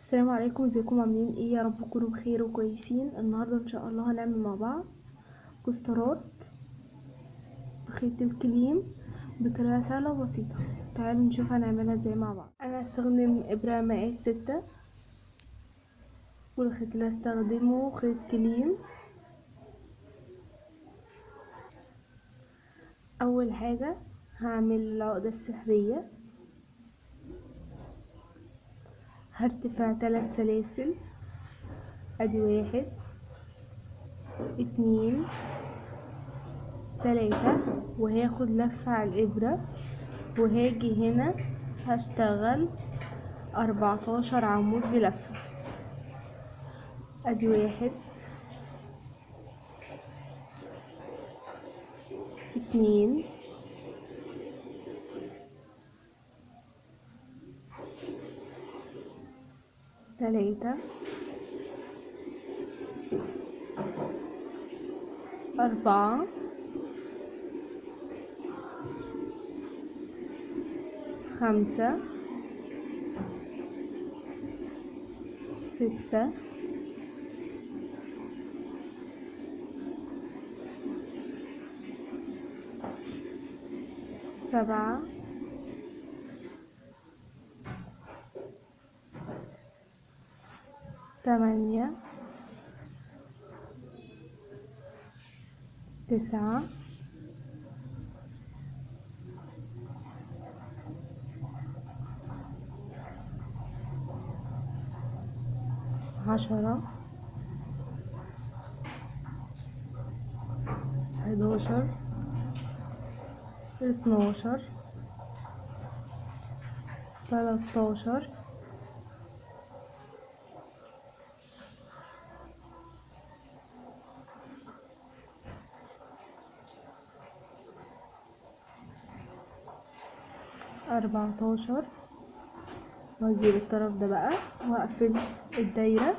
السلام عليكم، ازيكم؟ عاملين ايه؟ يا رب تكونوا بخير وكويسين. النهارده ان شاء الله هنعمل مع بعض كوسترات بخيط الكليم بطريقه سهله وبسيطه. تعالوا نشوف هنعملها ازاي مع بعض. انا هستخدم ابره مقاس 6، والخيط اللي هستخدمه خيط كليم. اول حاجه هعمل العقده السحريه. هرتفع 3 سلاسل، ادي 1 2 3، وهاخد لفه على الابره، وهاجي هنا هشتغل 14 عمود بلفة. ادي 1 2 3 4 5 6 7 8 9 10 11 12 13 14. وهجيب الطرف ده بقى واقفل الدايرة.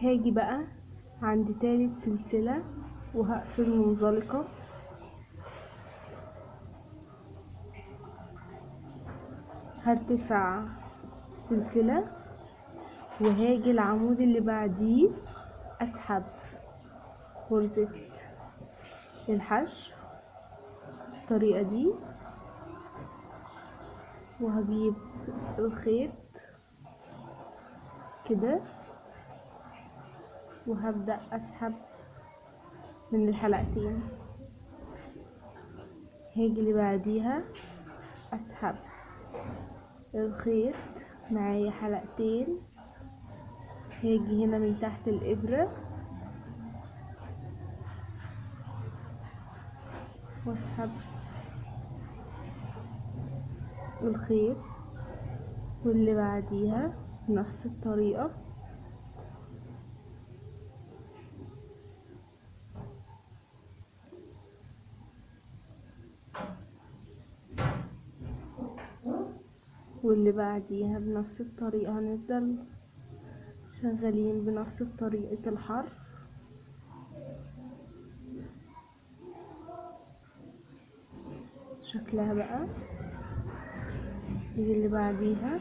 هاجي بقى عند تالت سلسلة وهقفل منزلقة. هرتفع سلسلة، وهاجي العمود اللي بعديه اسحب غرزة الحشو بالطريقة دي، وهجيب الخيط كده وهبدأ اسحب من الحلقتين. هاجي اللي بعديها اسحب الخيط معايا حلقتين. هاجي هنا من تحت الابرة واسحب الخيط، واللي بعديها بنفس الطريقة. واللي بعديها بنفس الطريقة. هنفضل شغالين بنفس طريقة الحرف. شكلها بقى دي اللي بعديها.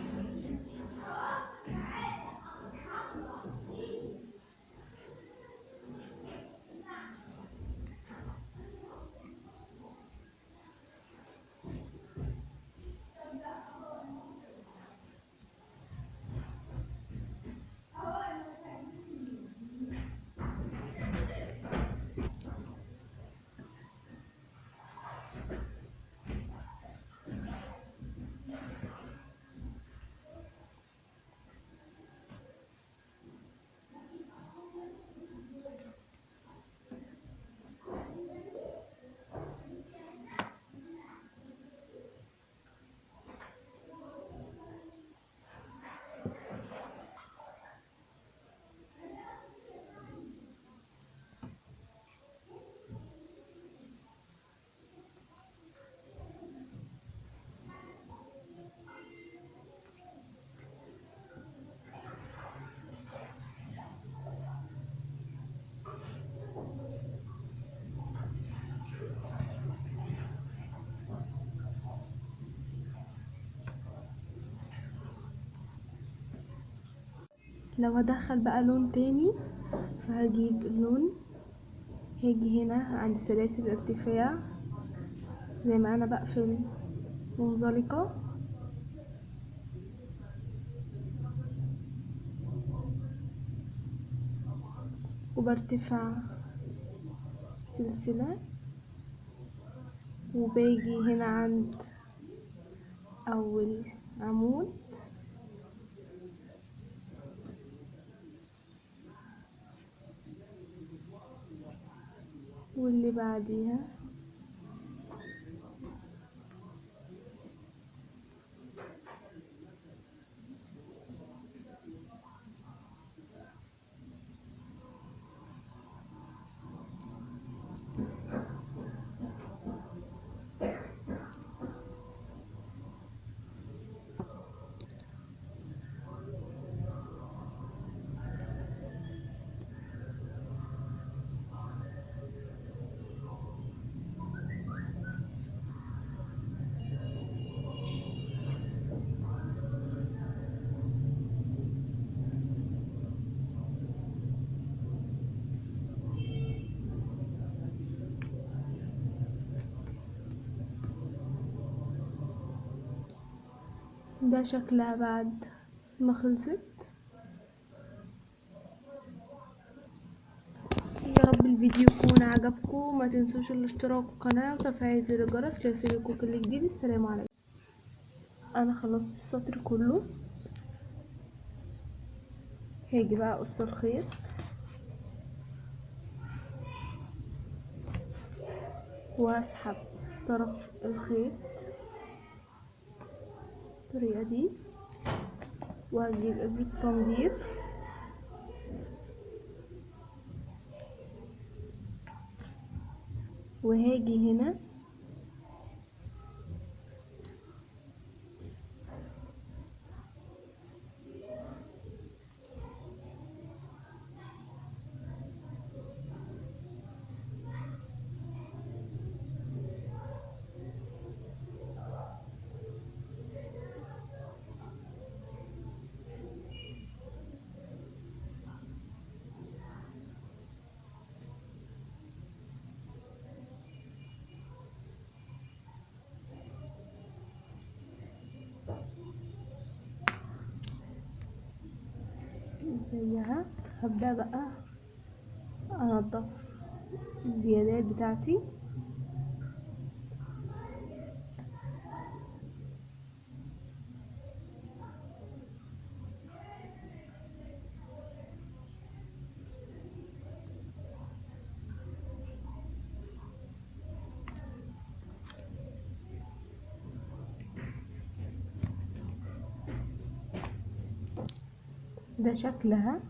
لو هدخل بقى لون تاني فهجيب اللون، هاجي هنا عند سلاسل الارتفاع زي ما انا بقفل منزلقة، وبرتفع سلسلة، وباجي هنا عند اول عمود واللي بعديها، ده شكلها بعد ما خلصت. يا رب الفيديو يكون عجبكم، ما تنسوش الاشتراك في القناة وتفعيل زر الجرس ليصلكوا كل جديد. السلام عليكم. انا خلصت السطر كله، هاجي بقى اقص الخيط وهسحب طرف الخيط بالطريقة دي، وهجيب ابرة تنظيف وهاجي هنا زيها، هبدأ بقى انضف الزيادات بتاعتي. ده شكلها